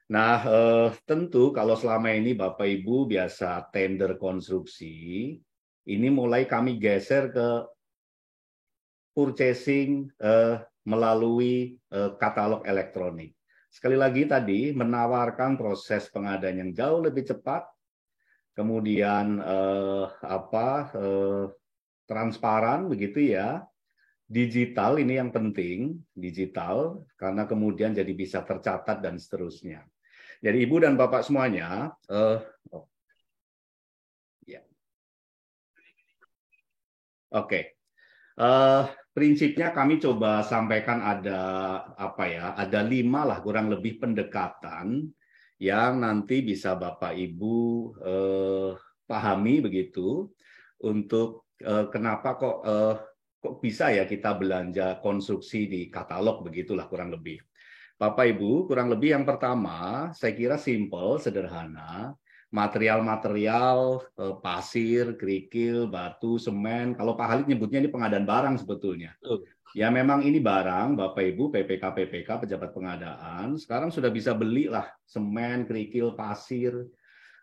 Nah, tentu kalau selama ini Bapak Ibu biasa tender konstruksi, ini mulai kami geser ke purchasing melalui katalog elektronik. Sekali lagi tadi menawarkan proses pengadaan yang jauh lebih cepat, kemudian transparan begitu ya. Digital ini yang penting, digital karena kemudian jadi bisa tercatat dan seterusnya. Jadi Ibu dan Bapak semuanya, ya, oke. Prinsipnya kami coba sampaikan ada ada 5 lah kurang lebih pendekatan yang nanti bisa Bapak Ibu pahami begitu untuk kenapa kok bisa ya kita belanja konstruksi di katalog begitulah kurang lebih. Bapak Ibu, kurang lebih yang pertama saya kira simple, sederhana. Material-material pasir, kerikil, batu, semen. Kalau Pak Halid nyebutnya ini pengadaan barang sebetulnya. Ya memang ini barang, Bapak Ibu, PPK, pejabat pengadaan, sekarang sudah bisa beli lah semen, kerikil, pasir.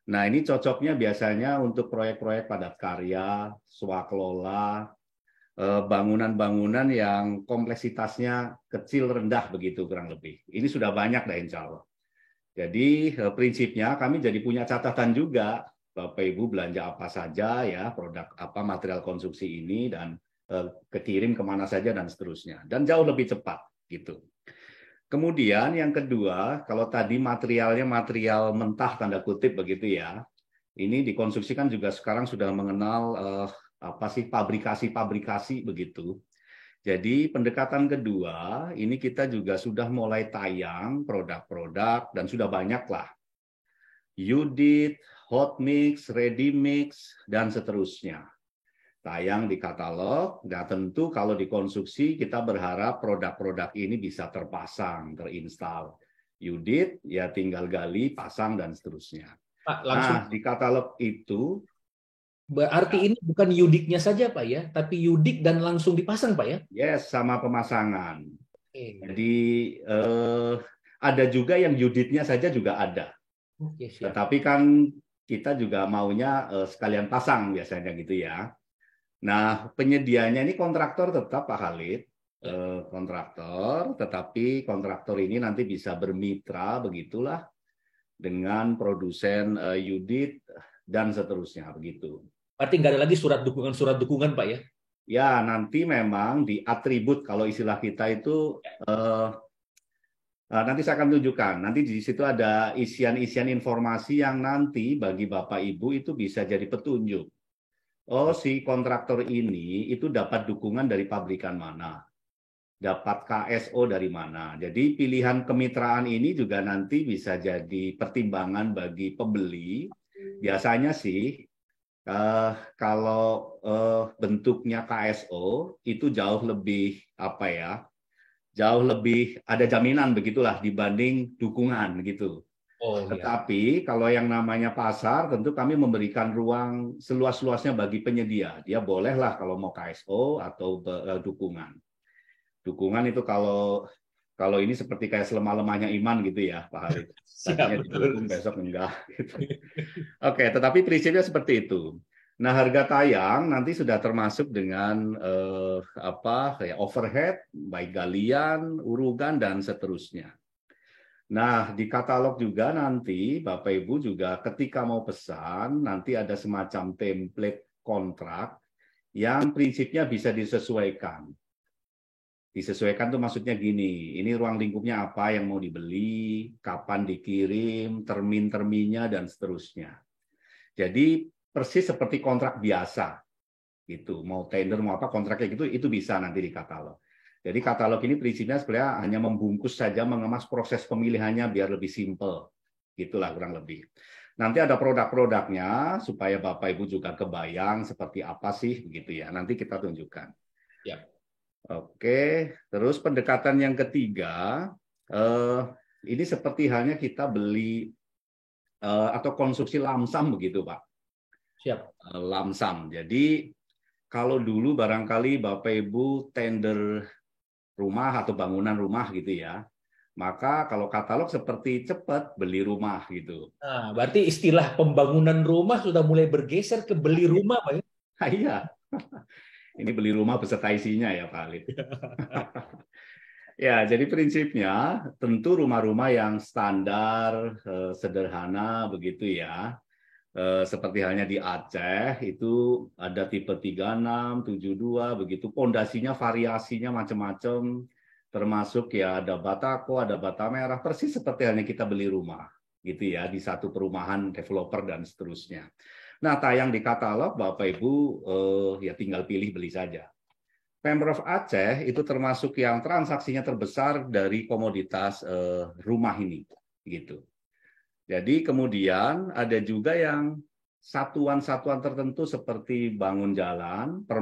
Nah ini cocoknya biasanya untuk proyek-proyek padat karya, swakelola, bangunan-bangunan yang kompleksitasnya kecil, rendah begitu kurang lebih. Ini sudah banyak dah insya Allah. Jadi prinsipnya kami jadi punya catatan juga Bapak Ibu belanja apa saja ya produk apa material konstruksi ini dan kekirim kemana saja dan seterusnya dan jauh lebih cepat gitu. Kemudian yang kedua kalau tadi materialnya material mentah tanda kutip begitu ya ini dikonstruksikan juga sekarang sudah mengenal pabrikasi begitu. Jadi pendekatan kedua, ini kita juga sudah mulai tayang produk-produk dan sudah banyak lah. Udit, hot mix, ready mix, dan seterusnya. Tayang di katalog, dan tentu kalau dikonstruksi kita berharap produk-produk ini bisa terpasang, terinstall. Udit, ya tinggal gali, pasang, dan seterusnya. Pak, langsung. Nah, di katalog itu Berarti ini bukan yudiknya saja, Pak ya, tapi yudik dan langsung dipasang, Pak ya? yes, sama pemasangan. Oke. Jadi ada juga yang yuditnya saja juga ada. Oke, siap. Tetapi kan kita juga maunya sekalian pasang biasanya gitu ya. Nah, penyedianya ini kontraktor tetap Pak Khalid, Ya. kontraktor, tetapi kontraktor ini nanti bisa bermitra begitulah dengan produsen yudit dan seterusnya begitu. Berarti nggak ada lagi surat dukungan, Pak ya? Ya, nanti memang di atribut kalau istilah kita itu nanti saya akan tunjukkan. Nanti di situ ada isian-isian informasi yang nanti bagi Bapak Ibu itu bisa jadi petunjuk. Oh, si kontraktor ini itu dapat dukungan dari pabrikan mana, dapat KSO dari mana. Jadi pilihan kemitraan ini juga nanti bisa jadi pertimbangan bagi pembeli. Biasanya sih kalau bentuknya KSO itu jauh lebih jauh lebih ada jaminan begitulah dibanding dukungan gitu. Oh ya. Tetapi kalau yang namanya pasar, tentu kami memberikan ruang seluas-luasnya bagi penyedia. Dia bolehlah kalau mau KSO atau dukungan. Dukungan itu kalau ini seperti kayak selemah-lemahnya iman gitu ya, Pak Halid. Tadinya Siap, didukung, betul. besok enggak. Gitu. Oke, tetapi prinsipnya seperti itu. Nah, harga tayang nanti sudah termasuk dengan kayak overhead, baik galian, urugan dan seterusnya. Nah, di katalog juga nanti Bapak Ibu juga ketika mau pesan, nanti ada semacam template kontrak yang prinsipnya bisa disesuaikan. Disesuaikan tuh maksudnya gini, ini ruang lingkupnya apa yang mau dibeli, kapan dikirim, termin-terminnya, dan seterusnya. Jadi persis seperti kontrak biasa, gitu. Mau tender, mau apa, kontraknya gitu, itu bisa nanti di katalog. Jadi katalog ini prinsipnya sebenarnya hanya membungkus saja, mengemas proses pemilihannya biar lebih simple. Gitulah kurang lebih. Nanti ada produk-produknya supaya Bapak Ibu juga kebayang seperti apa sih begitu ya. Nanti kita tunjukkan. Ya. Oke, terus pendekatan yang ketiga, ini seperti halnya kita beli atau konstruksi lamsam begitu Pak. Siap. Lamsam. Jadi kalau dulu barangkali Bapak Ibu tender rumah atau bangunan rumah gitu ya, Maka kalau katalog seperti cepat beli rumah gitu. Nah, berarti istilah pembangunan rumah sudah mulai bergeser ke beli rumah, Pak. Ya? Iya, ini beli rumah beserta isinya ya Pak Alif. Ya, jadi prinsipnya tentu rumah-rumah yang standar, sederhana begitu ya. Seperti halnya di Aceh itu ada tipe 36, 72 begitu. Pondasinya variasinya macam-macam, termasuk ya ada batako, ada bata merah, persis seperti halnya kita beli rumah gitu ya di satu perumahan developer dan seterusnya. Nah, tayang di katalog Bapak Ibu ya tinggal pilih beli saja. Pemprov Aceh itu termasuk yang transaksinya terbesar dari komoditas rumah ini, gitu. Jadi kemudian ada juga yang satuan-satuan tertentu seperti bangun jalan per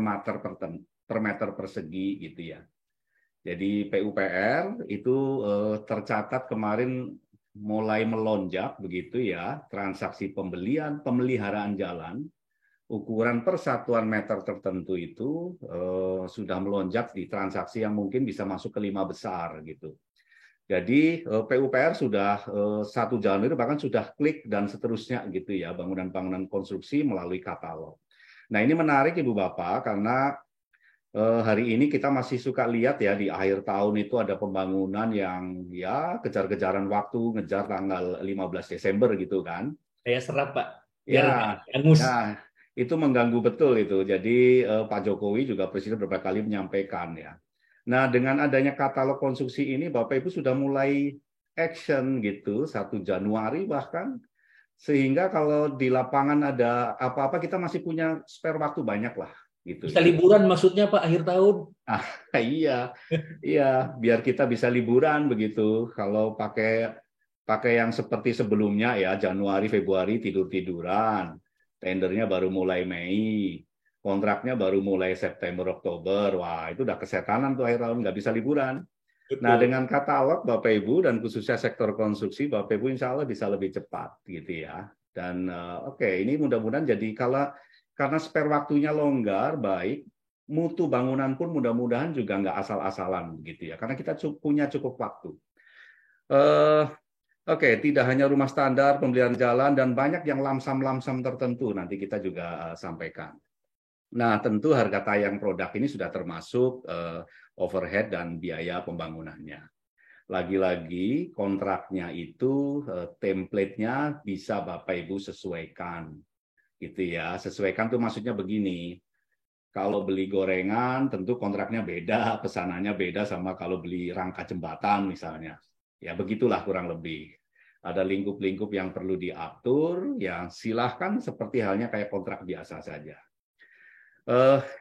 meter persegi, gitu ya. Jadi PUPR itu tercatat kemarin mulai melonjak, begitu ya, transaksi pembelian, pemeliharaan jalan ukuran persatuan meter tertentu itu sudah melonjak di transaksi yang mungkin bisa masuk ke 5 besar gitu. Jadi PUPR sudah 1 Januari bahkan sudah klik dan seterusnya gitu ya, bangunan-bangunan konstruksi melalui katalog. Nah ini menarik Ibu Bapak karena hari ini kita masih suka lihat ya di akhir tahun itu ada pembangunan yang ya kejar-kejaran waktu, ngejar tanggal 15 Desember gitu kan. Saya serap, Pak. Biar nggak Ya, hangus. ya, itu mengganggu betul itu. Jadi Pak Jokowi juga Presiden beberapa kali menyampaikan ya. Nah, dengan adanya katalog konstruksi ini, Bapak Ibu sudah mulai action gitu, 1 Januari bahkan, sehingga kalau di lapangan ada apa-apa kita masih punya spare waktu banyak lah, gitu Bisa ya. liburan maksudnya, Pak, akhir tahun. Ah, iya, iya, biar kita bisa liburan begitu. Kalau pakai pakai yang seperti sebelumnya ya, Januari, Februari tidur-tiduran, tendernya baru mulai Mei, kontraknya baru mulai September, Oktober. Wah, itu udah kesetanan tuh akhir tahun, nggak bisa liburan. Nah, Betul. dengan katalog Bapak Ibu dan khususnya sektor konstruksi, Bapak Ibu insya Allah bisa lebih cepat gitu ya. Dan oke, ini mudah-mudahan jadi kalau karena spare waktunya longgar, baik, mutu bangunan pun mudah-mudahan juga nggak asal-asalan gitu ya, karena kita punya cukup waktu. Eh, Oke, tidak hanya rumah standar, pembelian jalan, dan banyak yang lamsam-lamsam tertentu nanti kita juga sampaikan. Nah, tentu harga tayang produk ini sudah termasuk overhead dan biaya pembangunannya. Lagi-lagi kontraknya itu template-nya bisa Bapak Ibu sesuaikan, gitu ya. Sesuaikan tuh maksudnya begini. Kalau beli gorengan tentu kontraknya beda, pesanannya beda sama kalau beli rangka jembatan misalnya. Ya begitulah kurang lebih. Ada lingkup-lingkup yang perlu diatur, yang silahkan seperti halnya kayak kontrak biasa saja.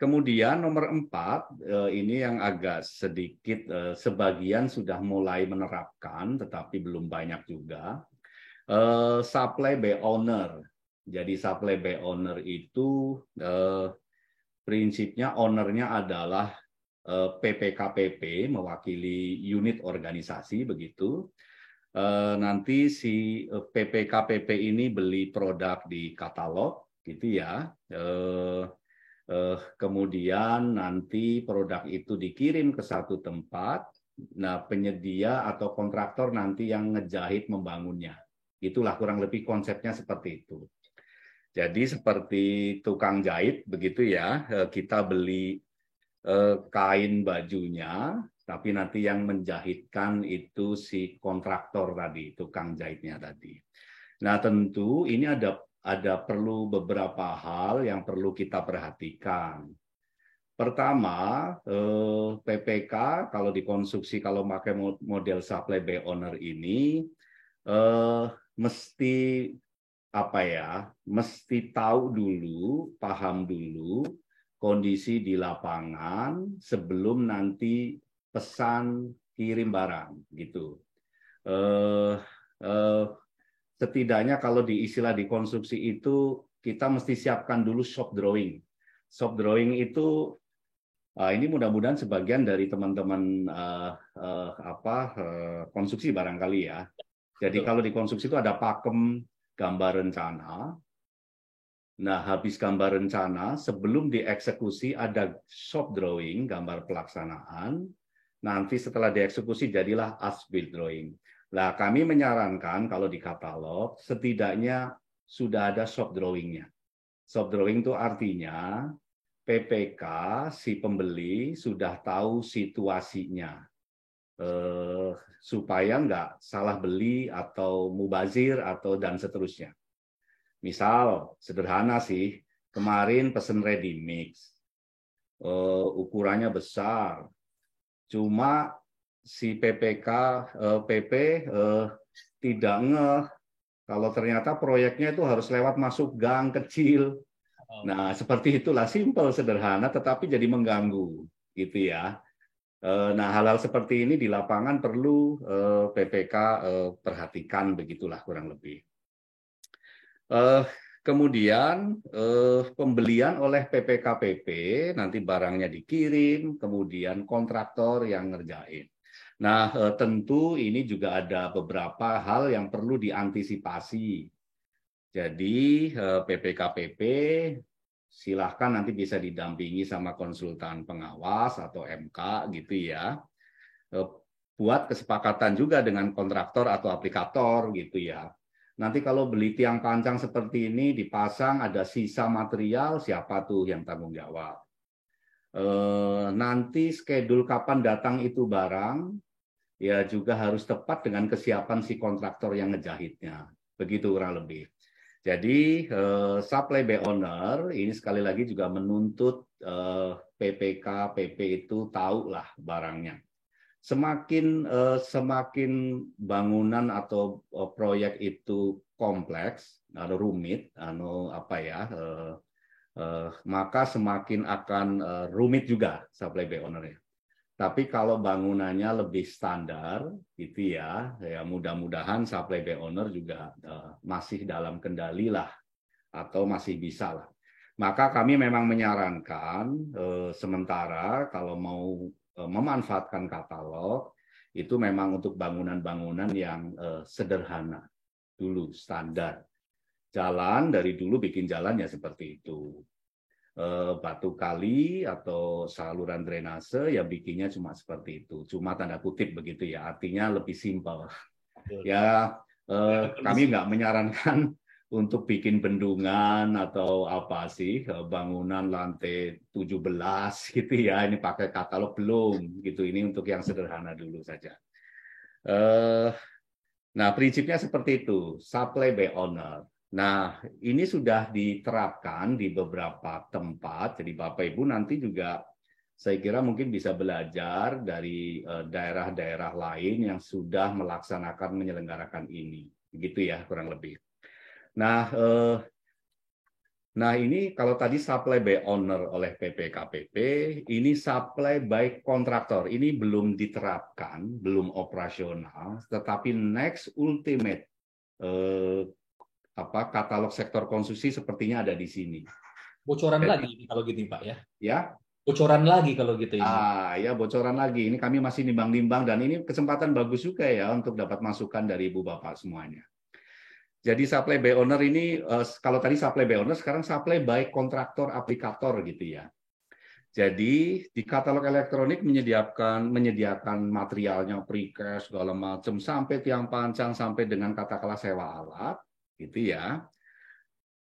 Kemudian nomor 4, ini yang agak sedikit, sebagian sudah mulai menerapkan, tetapi belum banyak juga. Supply by owner. Jadi supply by owner itu prinsipnya ownernya adalah PPKPP, mewakili unit organisasi begitu. Nanti si PPKPP ini beli produk di katalog, gitu ya. Kemudian nanti produk itu dikirim ke satu tempat. Nah, penyedia atau kontraktor nanti yang ngejahit membangunnya. Itulah kurang lebih konsepnya seperti itu. Jadi seperti tukang jahit begitu ya, kita beli kain bajunya, tapi nanti yang menjahitkan itu si kontraktor tadi, tukang jahitnya tadi. Nah, tentu ini ada perlu beberapa hal yang perlu kita perhatikan. Pertama, PPK kalau dikonstruksi kalau pakai model supply by owner ini mesti apa ya? Mesti tahu dulu, paham dulu kondisi di lapangan sebelum nanti pesan kirim barang gitu. Eh, eh, Setidaknya kalau di istilah di konstruksi itu kita mesti siapkan dulu shop drawing. Shop drawing itu ini mudah-mudahan sebagian dari teman-teman konstruksi barangkali ya. Jadi Betul. kalau di konstruksi itu ada pakem gambar rencana. Nah, habis gambar rencana, sebelum dieksekusi ada shop drawing, gambar pelaksanaan. nanti setelah dieksekusi jadilah as-built drawing. Nah, kami menyarankan kalau di katalog setidaknya sudah ada shop drawing-nya. Shop drawing itu artinya PPK si pembeli sudah tahu situasinya, supaya nggak salah beli atau mubazir atau dan seterusnya. Misal sederhana sih, kemarin pesen ready mix, ukurannya besar, cuma si PPK PP tidak ngeh kalau ternyata proyeknya itu harus lewat masuk gang kecil. Nah, seperti itulah, simple, sederhana, tetapi jadi mengganggu, gitu ya. Nah, hal-hal seperti ini di lapangan perlu PPK perhatikan, begitulah kurang lebih. Kemudian pembelian oleh PPKPP, nanti barangnya dikirim, kemudian kontraktor yang ngerjain. Nah, tentu ini juga ada beberapa hal yang perlu diantisipasi. Jadi PPKPP silahkan nanti bisa didampingi sama konsultan pengawas atau MK gitu ya. Buat kesepakatan juga dengan kontraktor atau aplikator gitu ya. Nanti kalau beli tiang pancang seperti ini dipasang ada sisa material, siapa tuh yang tanggung jawab? Nanti schedule kapan datang itu barang, ya juga harus tepat dengan kesiapan si kontraktor yang ngejahitnya. Begitu kurang lebih. Jadi supply by owner ini sekali lagi juga menuntut PPK, PP itu tahu lah barangnya. Semakin bangunan atau proyek itu kompleks, atau rumit, maka semakin akan rumit juga supply by owner-nya. Tapi kalau bangunannya lebih standar, gitu ya, ya mudah-mudahan supply by owner juga masih dalam kendali lah, atau masih bisa lah. Maka kami memang menyarankan sementara kalau mau memanfaatkan katalog itu memang untuk bangunan-bangunan yang sederhana dulu, standar. Jalan dari dulu bikin jalan ya seperti itu. Batu kali atau saluran drainase ya bikinnya cuma seperti itu, cuma tanda kutip begitu ya, artinya lebih simpel. Ya kami nggak menyarankan untuk bikin bendungan atau apa sih, bangunan lantai 17 gitu ya, ini pakai katalog belum gitu, ini untuk yang sederhana dulu saja. Nah, prinsipnya seperti itu, supply by owner. Nah, ini sudah diterapkan di beberapa tempat, jadi Bapak Ibu nanti juga saya kira mungkin bisa belajar dari daerah-daerah lain yang sudah melaksanakan menyelenggarakan ini. Begitu ya, kurang lebih. Nah, ini kalau tadi supply by owner oleh PPKPP, ini supply by kontraktor. Ini belum diterapkan, belum operasional, tetapi next ultimate katalog sektor konstruksi sepertinya ada di sini. Bocoran lagi kalau gitu Pak ya. Ya. Bocoran lagi kalau gitu ini. Ya bocoran lagi. Ini kami masih nimbang-nimbang dan ini kesempatan bagus juga ya untuk dapat masukan dari Ibu Bapak semuanya. Jadi supply by owner ini, kalau tadi supply by owner, sekarang supply by kontraktor aplikator gitu ya. Jadi di katalog elektronik menyediakan materialnya, precast segala macam, sampai tiang pancang, sampai dengan katakanlah sewa alat, gitu ya.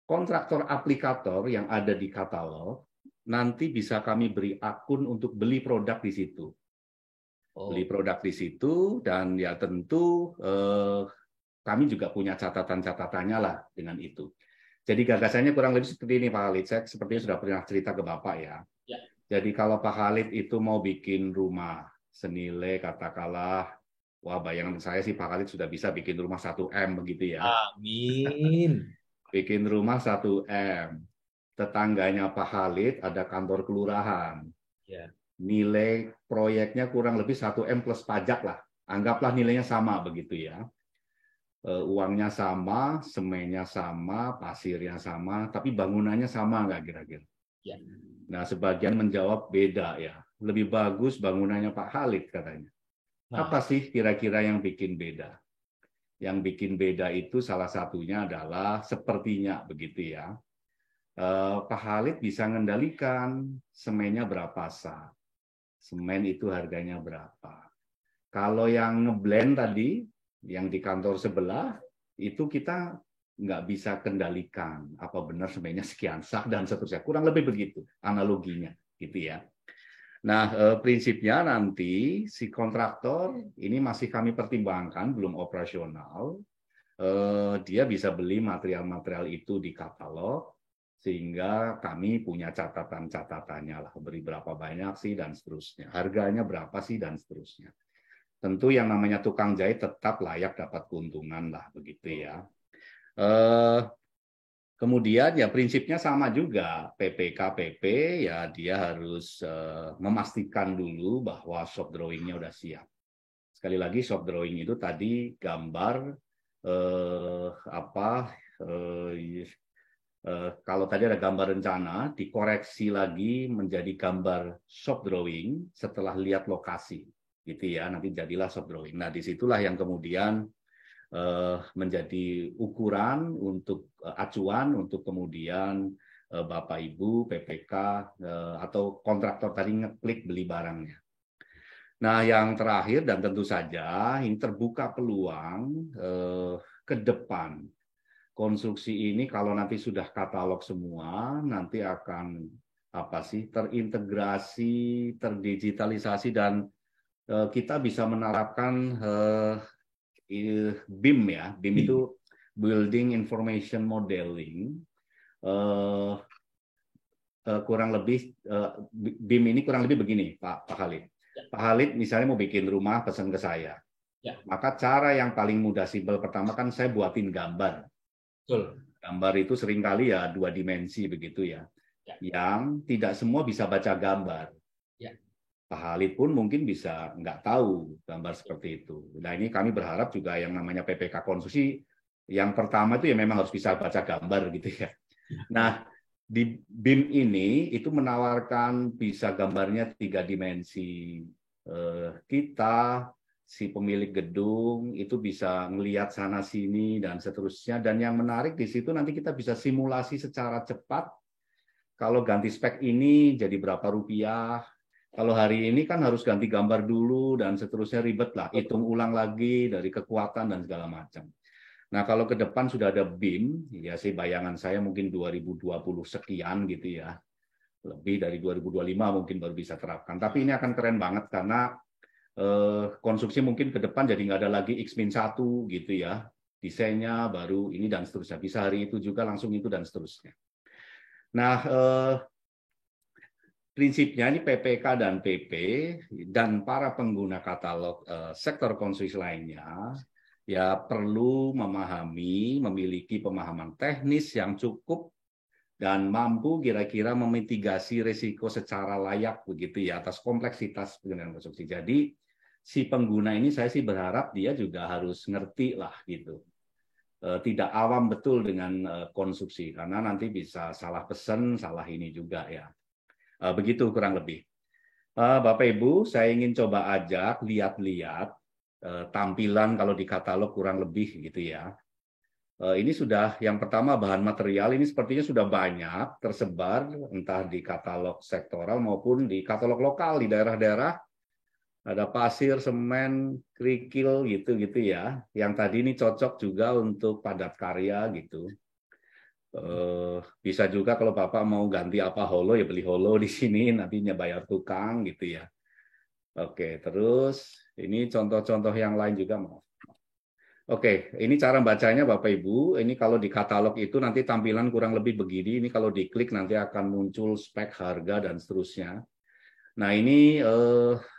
Kontraktor aplikator yang ada di katalog nanti bisa kami beri akun untuk beli produk di situ. Beli produk di situ dan ya tentu kami juga punya catatan-catatannya lah dengan itu. Jadi gagasannya kurang lebih seperti ini Pak Khalid. Saya sepertinya sudah pernah cerita ke Bapak ya. Jadi kalau Pak Khalid itu mau bikin rumah senilai katakanlah, wah bayangan saya sih Pak Khalid sudah bisa bikin rumah 1M begitu ya. Amin. Bikin rumah 1M. Tetangganya Pak Khalid ada kantor kelurahan. Nilai proyeknya kurang lebih 1M plus pajak lah. Anggaplah nilainya sama begitu ya. Uangnya sama, semennya sama, pasirnya sama, tapi bangunannya sama nggak kira-kira? Nah, sebagian menjawab beda ya. Lebih bagus bangunannya Pak Khalid katanya. Apa sih kira-kira yang bikin beda? Yang bikin beda itu salah satunya adalah sepertinya begitu ya. Pak Khalid bisa mengendalikan semennya berapa sah. semen itu harganya berapa. Kalau yang ngeblend tadi, yang di kantor sebelah, itu kita nggak bisa kendalikan apa benar semennya sekian sah dan seterusnya. Kurang lebih begitu analoginya, gitu ya. Nah, prinsipnya nanti si kontraktor ini masih kami pertimbangkan, belum operasional. Dia bisa beli material-material itu di katalog, sehingga kami punya catatan-catatannya lah, beri berapa banyak sih dan seterusnya, harganya berapa sih dan seterusnya. Tentu yang namanya tukang jahit tetap layak dapat keuntungan lah, begitu ya. Kemudian ya prinsipnya sama juga, PPK PP ya dia harus memastikan dulu bahwa shop drawing-nya udah siap. Sekali lagi shop drawing itu tadi gambar kalau tadi ada gambar rencana, dikoreksi lagi menjadi gambar shop drawing setelah lihat lokasi, gitu ya. Nanti jadilah shop drawing. Nah, disitulah yang kemudian menjadi ukuran untuk acuan untuk kemudian Bapak Ibu PPK atau kontraktor tadi ngeklik beli barangnya. Nah, yang terakhir dan tentu saja ini terbuka peluang ke depan. Konstruksi ini kalau nanti sudah katalog semua, nanti akan terintegrasi, terdigitalisasi dan kita bisa menerapkan BIM ya. BIM itu Building Information Modeling. Kurang lebih BIM ini kurang lebih begini, Pak Khalid. Pak Khalid misalnya mau bikin rumah, pesan ke saya. Ya. Maka cara yang paling mudah, simpel pertama kan saya buatin gambar. Betul. Gambar itu seringkali ya 2 dimensi begitu ya. Yang tidak semua bisa baca gambar. Ya. Pak Khalid pun mungkin bisa nggak tahu gambar seperti itu. Nah ini kami berharap juga yang namanya PPK konstruksi, yang pertama itu ya memang harus bisa baca gambar gitu ya. Nah di BIM ini itu menawarkan bisa gambarnya 3 dimensi. Kita si pemilik gedung itu bisa melihat sana sini dan seterusnya, dan yang menarik di situ nanti kita bisa simulasi secara cepat kalau ganti spek ini jadi berapa rupiah, kalau hari ini kan harus ganti gambar dulu dan seterusnya, ribet lah, hitung ulang lagi dari kekuatan dan segala macam. Nah kalau ke depan sudah ada BIM ya, sih bayangan saya mungkin 2020 sekian gitu ya, lebih dari 2025 mungkin baru bisa terapkan, tapi ini akan keren banget karena konstruksi mungkin ke depan jadi nggak ada lagi X-1 gitu ya, desainnya baru ini dan seterusnya, bisa hari itu juga langsung itu dan seterusnya. Nah, prinsipnya ini PPK dan PP dan para pengguna katalog sektor konstruksi lainnya ya perlu memahami, memiliki pemahaman teknis yang cukup dan mampu kira-kira memitigasi risiko secara layak begitu ya atas kompleksitas pengendalian konstruksi. Jadi si pengguna ini saya sih berharap dia juga harus ngerti lah gitu. Tidak awam betul dengan konstruksi karena nanti bisa salah pesan, salah ini juga ya. Begitu kurang lebih. Bapak Ibu, saya ingin coba ajak lihat-lihat tampilan kalau di katalog kurang lebih gitu ya. Ini sudah yang pertama bahan material ini sepertinya sudah banyak tersebar entah di katalog sektoral maupun di katalog lokal di daerah-daerah. Ada pasir, semen, kerikil gitu ya. Yang tadi ini cocok juga untuk padat karya gitu. Bisa juga kalau Bapak mau ganti apa holo ya beli holo di sini, nantinya bayar tukang gitu ya. Oke, terus ini contoh-contoh yang lain juga mau. Oke, ini cara bacanya Bapak Ibu. Ini kalau di katalog itu nanti tampilan kurang lebih begini. Ini kalau diklik nanti akan muncul spek, harga dan seterusnya. Nah ini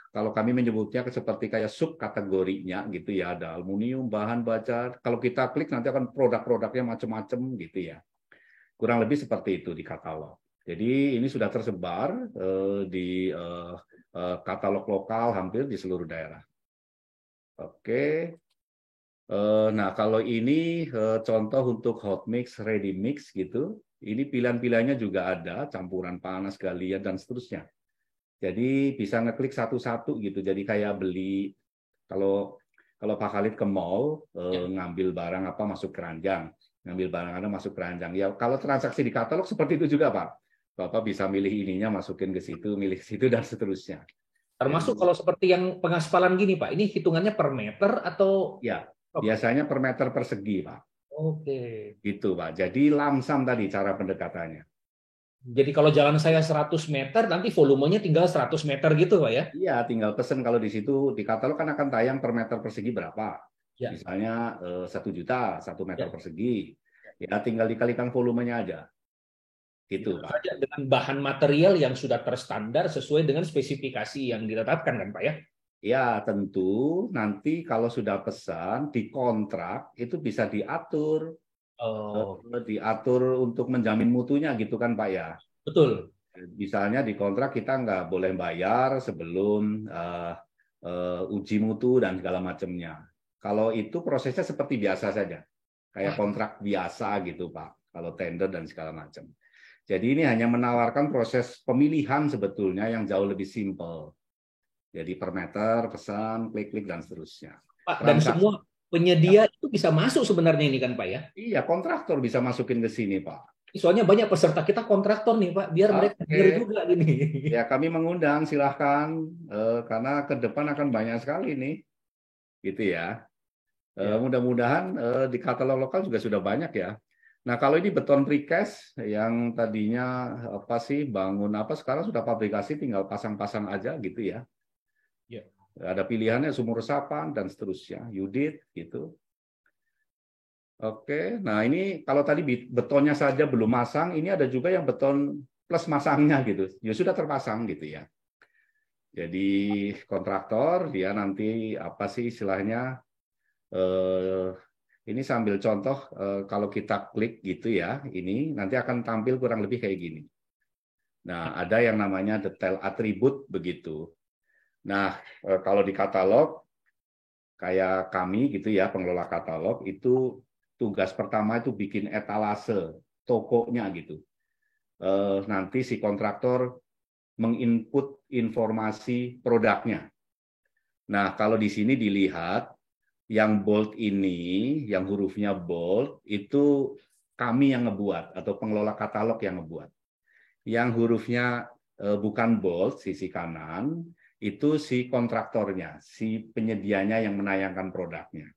kalau kami menyebutnya seperti kayak subkategorinya gitu ya, ada aluminium, bahan baja. Kalau kita klik nanti akan produk-produknya macam-macam gitu ya. Kurang lebih seperti itu di katalog. Jadi ini sudah tersebar di katalog lokal hampir di seluruh daerah. Oke. Nah kalau ini contoh untuk hot mix, ready mix gitu. Ini pilihan-pilihannya juga ada, campuran panas, galian dan seterusnya. Jadi bisa ngeklik satu-satu gitu. Jadi kayak beli kalau Pak Khalid ke mall ngambil barang apa masuk keranjang, ngambil barang Anda masuk keranjang. Ya kalau transaksi di katalog seperti itu juga Pak. Bapak bisa milih ininya masukin ke situ, milih ke situ dan seterusnya. Termasuk Jadi kalau seperti yang pengaspalan gini, Pak, ini hitungannya per meter atau ya, apa, Pak? biasanya per meter persegi, Pak. Oke. Gitu, Pak. Jadi lamsam tadi cara pendekatannya. Jadi kalau jalan saya 100 meter, nanti volumenya tinggal 100 meter gitu, Pak ya? Iya, tinggal pesen kalau di situ di katalog kan akan tayang per meter persegi berapa. Ya, Misalnya 1 juta 1 meter ya. persegi. Ya, tinggal dikalikan volumenya aja. Gitu, Tentu Pak. saja dengan bahan material yang sudah terstandar sesuai dengan spesifikasi yang ditetapkan kan, Pak ya? Ya, tentu nanti kalau sudah pesan di kontrak itu bisa Oh, diatur untuk menjamin mutunya gitu kan, Pak ya. betul. Misalnya di kontrak kita nggak boleh bayar sebelum uji mutu dan segala macamnya. Kalau itu prosesnya seperti biasa saja, kayak Wah, kontrak biasa gitu, Pak. Kalau tender dan segala macam. Jadi ini hanya menawarkan proses pemilihan sebetulnya yang jauh lebih simpel. Jadi per meter, pesan, klik-klik dan seterusnya. Pak, dan Transaksi. semua penyedia itu bisa masuk sebenarnya ini kan, Pak ya? Iya, kontraktor bisa masukin ke sini, Pak. Soalnya banyak peserta kita kontraktor nih, Pak, biar mereka Oke, denger juga gini. ya kami mengundang, silahkan, karena ke depan akan banyak sekali nih, gitu ya. Ya. Mudah-mudahan di katalog lokal juga sudah banyak ya. Nah, kalau ini beton precast yang tadinya apa sih bangun apa sekarang sudah pabrikasi tinggal pasang-pasang aja gitu ya. Ya. Ada pilihannya sumur resapan dan seterusnya, Yudit gitu. Oke, nah ini kalau tadi betonnya saja belum masang, ini ada juga yang beton plus masangnya gitu. Ya sudah terpasang gitu ya. Jadi kontraktor dia nanti apa sih istilahnya eh, ini sambil contoh kalau kita klik gitu ya, ini nanti akan tampil kurang lebih kayak gini. Nah, ada yang namanya detail atribut begitu. Nah, kalau di katalog kayak kami gitu ya, pengelola katalog itu tugas pertama itu bikin etalase tokonya gitu. Nanti si kontraktor menginput informasi produknya. Nah, kalau di sini dilihat yang bold ini, yang hurufnya bold, itu kami yang ngebuat atau pengelola katalog yang ngebuat. Yang hurufnya bukan bold, sisi kanan, itu si kontraktornya, si penyedianya yang menayangkan produknya.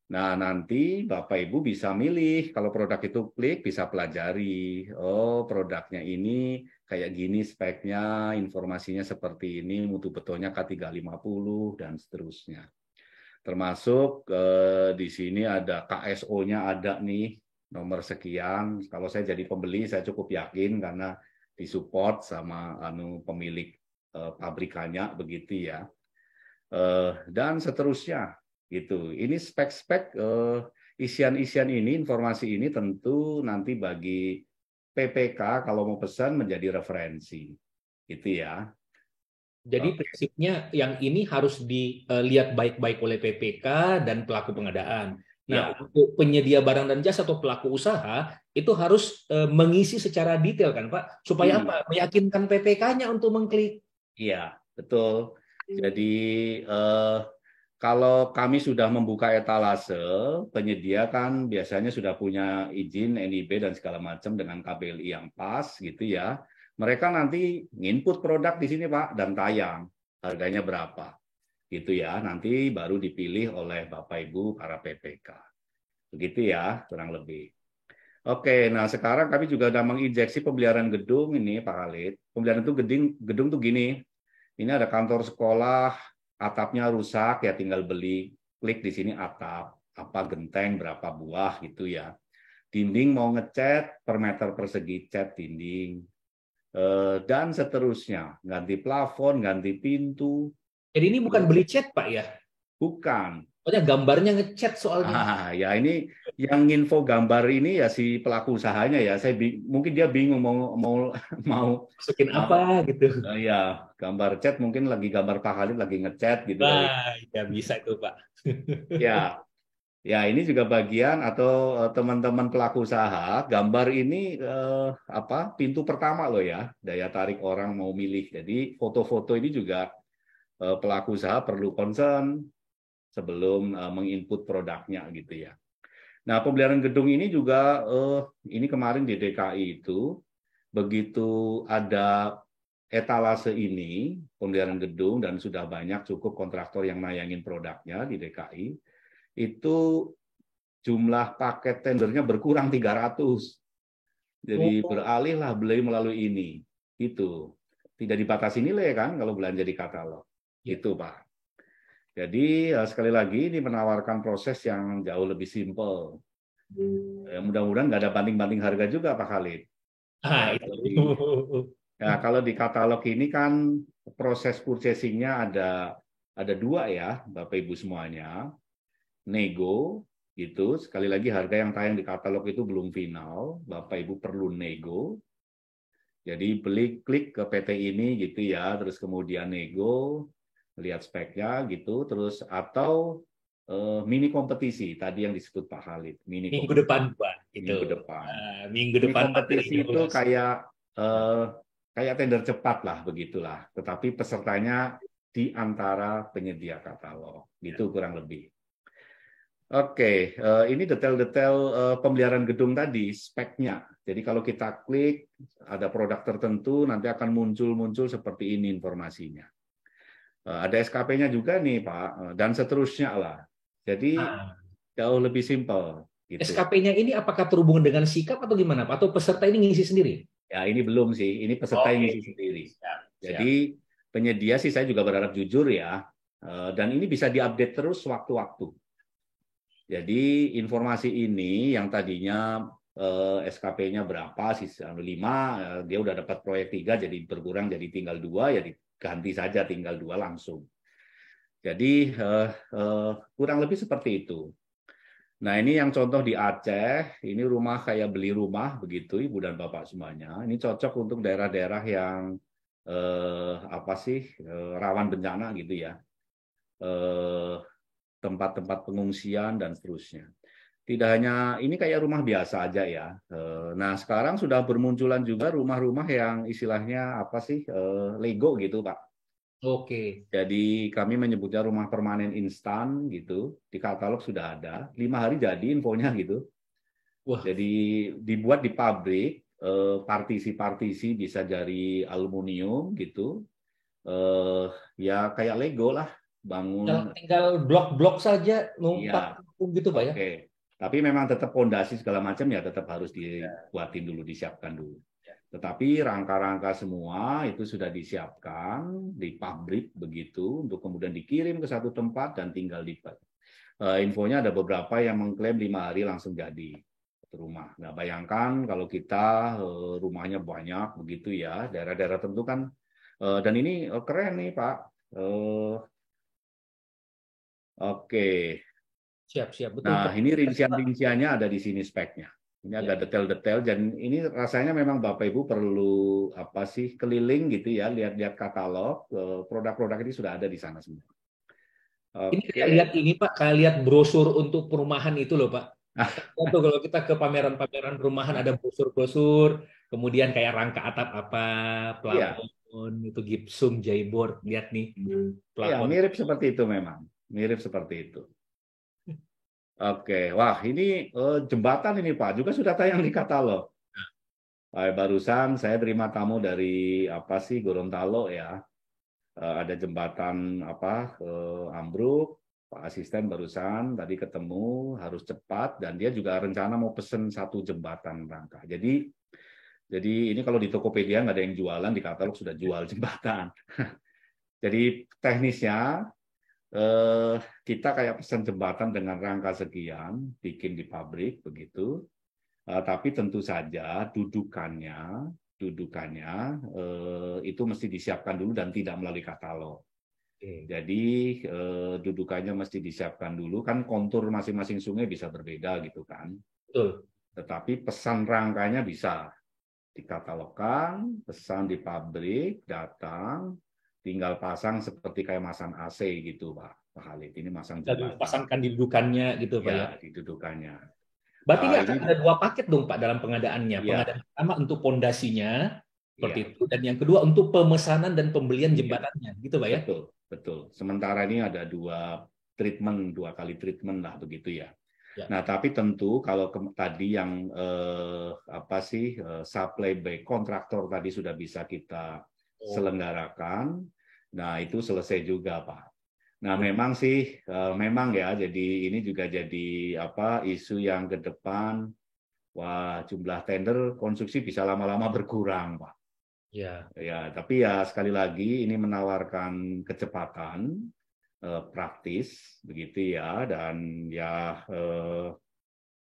Nah, nanti Bapak Ibu bisa milih, kalau produk itu klik, bisa pelajari. Oh, produknya ini kayak gini speknya, informasinya seperti ini, mutu betonnya K350, dan seterusnya. Termasuk di sini ada KSO-nya ada nih, nomor sekian. Kalau saya jadi pembeli, saya cukup yakin karena disupport sama pemilik pabrikannya, begitu ya. Dan seterusnya gitu. Ini spek-spek isian-isian ini, informasi ini tentu nanti bagi PPK kalau mau pesan menjadi referensi, gitu ya. Jadi Oke. prinsipnya yang ini harus dilihat baik-baik oleh PPK dan pelaku pengadaan. Nah, Ya, untuk penyedia barang dan jasa atau pelaku usaha itu harus mengisi secara detail kan, Pak, supaya iya, apa? Meyakinkan PPK-nya untuk mengklik. iya, betul. Jadi eh, kalau kami sudah membuka etalase, penyedia kan biasanya sudah punya izin NIB dan segala macam dengan KBLI yang pas gitu ya. Mereka nanti nginput produk di sini Pak dan tayang harganya berapa gitu ya. Nanti baru dipilih oleh Bapak Ibu para PPK. Begitu ya kurang lebih. Oke, nah sekarang kami juga sudah menginjeksi pemeliharaan gedung ini Pak Khalid. Pemeliharaan itu gedung tuh gini. Ini ada kantor sekolah, atapnya rusak ya tinggal beli, klik di sini atap, apa genteng berapa buah gitu ya. Dinding mau ngecat per meter persegi cat dinding, dan seterusnya. Ganti plafon, ganti pintu, Jadi ini bukan gitu. beli cat, Pak ya. Bukan. Pokoknya gambarnya ngecat soalnya. Ya ini yang info gambar ini ya si pelaku usahanya ya. Mungkin dia bingung mau mau mau Masukin mau apa gitu. ya gambar chat mungkin lagi gambar Pak Khalid lagi ngechat gitu kali. Wah, ya bisa itu, Pak. Ya, ya ini juga bagian atau teman-teman pelaku usaha, gambar ini apa pintu pertama loh ya, daya tarik orang mau milih. Jadi foto-foto ini juga pelaku usaha perlu concern sebelum menginput produknya gitu ya. Nah, pembelian gedung ini juga ini kemarin di DKI itu begitu ada etalase ini, pemeliharaan gedung, dan sudah banyak cukup kontraktor yang nayangin produknya di DKI, itu jumlah paket tendernya berkurang 300. Jadi Oh, beralihlah beli melalui ini. Itu. Tidak dibatasi nilai kan kalau belanja di katalog. ya. Itu, Pak. Jadi sekali lagi ini menawarkan proses yang jauh lebih simpel. Mudah-mudahan nggak ada banding-banding harga juga, Pak Khalid. Ah, Ya, itu. kalau di katalog ini kan proses purchasing-nya ada dua ya, Bapak Ibu semuanya. Nego gitu. Sekali lagi harga yang tayang di katalog itu belum final, Bapak Ibu perlu nego. Jadi beli klik ke PT ini gitu ya, terus kemudian nego, lihat speknya gitu, terus atau mini kompetisi tadi yang disebut Pak Khalid, mini Minggu depan, kompetisi Pak. Itu. minggu depan. Minggu Mini depan materi kompetisi itu regulasi. eh, kayak tender cepat lah begitulah, tetapi pesertanya di antara penyedia katalog, gitu kurang lebih. Oke, ini detail-detail pemeliharaan gedung tadi, speknya. Jadi kalau kita klik, ada produk tertentu, nanti akan muncul-muncul seperti ini informasinya. Ada SKP-nya juga nih, Pak, dan seterusnya lah. Jadi Ah, jauh lebih simpel, gitu. SKP-nya ini apakah terhubungan dengan sikap atau gimana, Pak? Atau peserta ini ngisi sendiri? Ya, ini belum sih, ini peserta yang Oke, ngisi sendiri. siap, siap. Jadi penyedia sih saya juga berharap jujur ya, dan ini bisa diupdate terus waktu-waktu. Jadi informasi ini yang tadinya SKP-nya berapa sih 5, dia udah dapat proyek 3 jadi berkurang jadi tinggal 2 ya diganti saja tinggal 2 langsung. Jadi kurang lebih seperti itu. Nah ini yang contoh di Aceh, ini rumah kayak beli rumah begitu Ibu dan Bapak semuanya. Ini cocok untuk daerah-daerah yang apa sih rawan bencana gitu ya. Eh, tempat-tempat pengungsian dan seterusnya. Tidak hanya ini kayak rumah biasa aja ya. Nah sekarang sudah bermunculan juga rumah-rumah yang istilahnya apa sih Lego gitu Pak. Oke. Jadi kami menyebutnya rumah permanen instan gitu. Di katalog sudah ada. 5 hari jadi infonya gitu. Wah, Jadi dibuat di pabrik, partisi-partisi bisa dari aluminium gitu. Eh, ya kayak Lego lah, bangun. tinggal blok-blok saja numpak Iya. gitu, Pak ya. Oke, tapi memang tetap pondasi segala macam ya tetap harus dibuatin dulu, disiapkan dulu. Tetapi rangka-rangka semua itu sudah disiapkan di pabrik begitu untuk kemudian dikirim ke satu tempat dan tinggal di infonya ada beberapa yang mengklaim 5 hari langsung jadi rumah. Nah, bayangkan kalau kita rumahnya banyak begitu ya, daerah-daerah tertentu kan dan ini keren nih Pak. Oke. Siap, siap. Betul, Nah, Pak. ini rincian-rinciannya ada di sini speknya. Ini Ya. agak detail-detail dan ini rasanya memang Bapak Ibu perlu apa sih keliling gitu ya, lihat-lihat katalog, produk-produk ini sudah ada di sana semua. Ini kayak Oke. lihat ini, Pak, kayak lihat brosur untuk perumahan itu loh, Pak. Tuh kalau kita ke pameran-pameran perumahan ada brosur-brosur, kemudian kayak rangka atap apa, Iya, plafon, itu gipsum, jayboard, lihat nih iya plafon. mirip seperti itu memang. Mirip seperti itu. Oke, wah ini jembatan ini Pak, juga sudah tayang di katalog. Barusan saya terima tamu dari apa sih Gorontalo ya. Ada jembatan apa ambruk, Pak Asisten barusan tadi ketemu harus cepat dan dia juga rencana mau pesen satu jembatan rangka. Jadi ini kalau di Tokopedia nggak ada yang jualan, di katalog sudah jual jembatan. Jadi teknisnya eh, kita kayak pesan jembatan dengan rangka sekian, bikin di pabrik begitu. Tapi tentu saja dudukannya itu mesti disiapkan dulu dan tidak melalui katalog. Oke. Jadi dudukannya mesti disiapkan dulu kan kontur masing-masing sungai bisa berbeda gitu kan. Betul. Tetapi pesan rangkanya bisa dikatalogkan, pesan di pabrik, datang, tinggal pasang seperti kayak masang AC gitu Pak Khalid. Ini masang Dan jembatan. pasangkan di dudukannya gitu, Pak ya. Ya, di dudukannya. Berarti ini Ini akan ada dua paket dong, Pak, dalam pengadaannya. ya, Pengadaan pertama untuk pondasinya, seperti iya, itu, dan yang kedua untuk pemesanan dan pembelian iya. jembatannya, gitu, Pak ya. Betul, betul. Sementara ini ada dua kali treatment lah begitu ya. Ya. Nah, tapi tentu kalau tadi yang apa sih supply by kontraktor tadi sudah bisa kita selenggarakan. Nah, itu selesai juga, Pak. Nah, memang sih, memang ya, jadi ini juga jadi isu yang ke depan, wah, jumlah tender konstruksi bisa lama-lama berkurang, Pak. Ya. Ya, tapi ya sekali lagi ini menawarkan kecepatan, praktis, begitu ya, dan ya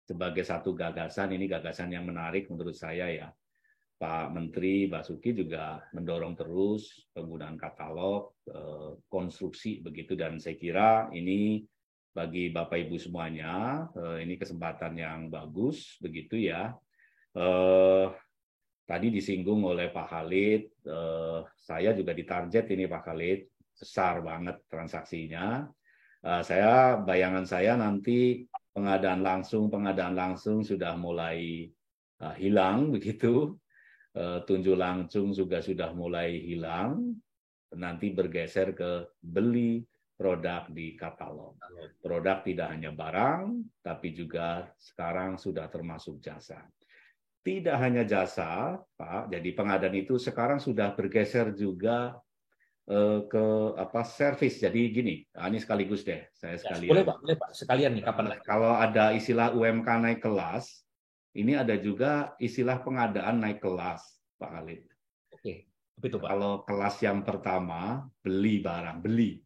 sebagai satu gagasan, ini gagasan yang menarik menurut saya ya. Pak Menteri Basuki juga mendorong terus penggunaan katalog, konstruksi begitu, dan saya kira ini bagi Bapak Ibu semuanya ini kesempatan yang bagus begitu ya. Tadi disinggung oleh Pak Khalid, saya juga ditarget ini Pak Khalid, besar banget transaksinya. Bayangan saya nanti pengadaan langsung sudah mulai hilang begitu. Tunjuk langsung juga sudah mulai hilang, nanti bergeser ke beli produk di katalog. Produk tidak hanya barang, tapi juga sekarang sudah termasuk jasa. Tidak hanya jasa, Pak, jadi pengadaan itu sekarang sudah bergeser juga ke servis. Jadi gini, ini sekaligus deh, saya sekalian. Boleh Pak, sekalian nih, kapan lagi? Kalau ada istilah UMK naik kelas, ini ada juga istilah pengadaan naik kelas, Pak Khalid. Oke, apa itu Pak? Kalau kelas yang pertama, beli barang, beli.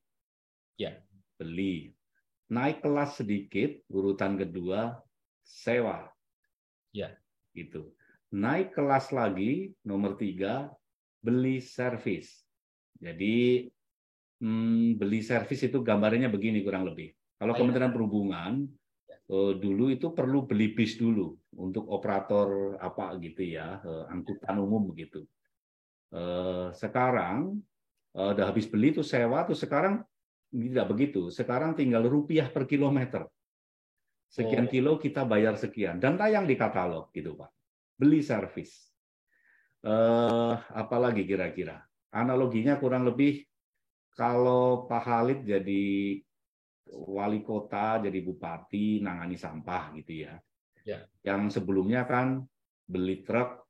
Ya. Beli. Naik kelas sedikit, urutan kedua, sewa. Ya. Gitu. Naik kelas lagi, nomor 3, beli servis. Jadi, beli servis itu gambarnya begini kurang lebih. Kalau Kementerian Perhubungan, dulu itu perlu beli bis dulu untuk operator gitu ya, angkutan umum begitu. Sekarang udah habis beli tuh sewa tuh, sekarang tidak begitu. Sekarang tinggal rupiah per kilometer. Sekian kilo kita bayar sekian dan tayang di katalog gitu Pak. Beli servis. Apalagi kira-kira? Analoginya kurang lebih kalau Pak Khalid jadi wali kota, jadi bupati, nangani sampah gitu ya. Ya. Yang sebelumnya kan beli truk,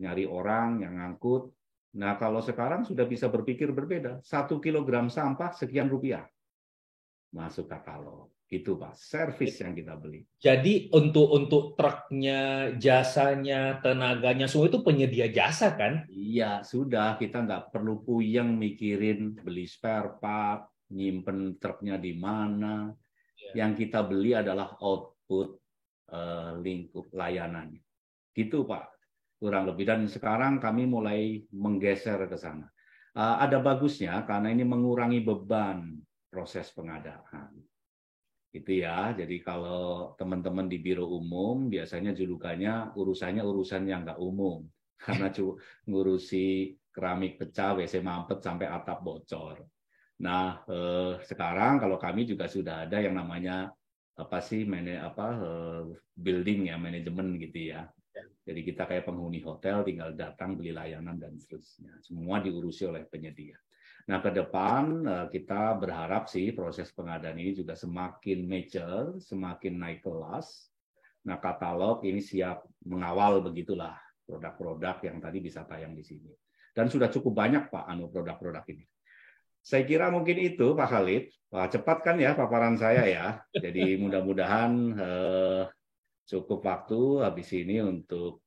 nyari orang yang ngangkut. Nah, kalau sekarang sudah bisa berpikir berbeda. 1 kilogram sampah sekian rupiah. Masuk katalog. Gitu, Pak. Servis yang kita beli. Jadi untuk truknya, jasanya, tenaganya, semua itu penyedia jasa kan? Iya, sudah. Kita nggak perlu puyeng mikirin beli spare part, nyimpen truknya di mana. Yang kita beli adalah output lingkup layanan. Gitu Pak, kurang lebih. Dan sekarang kami mulai menggeser ke sana. Ada bagusnya karena ini mengurangi beban proses pengadaan. Itu ya, jadi kalau teman-teman di biro umum biasanya julukannya urusan yang nggak umum. Karena ngurusi keramik pecah, WC mampet, sampai atap bocor. Nah, sekarang kalau kami juga sudah ada yang namanya building ya, manajemen gitu ya. Jadi kita kayak penghuni hotel, tinggal datang beli layanan dan seterusnya. Semua diurusi oleh penyedia. Nah, ke depan kita berharap sih proses pengadaan ini juga semakin mature, semakin naik kelas. Nah, katalog ini siap mengawal begitulah produk-produk yang tadi bisa tayang di sini. Dan sudah cukup banyak Pak produk-produk ini. Saya kira mungkin itu Pak Khalid. Wah, cepat kan ya paparan saya ya. Jadi mudah-mudahan cukup waktu habis ini untuk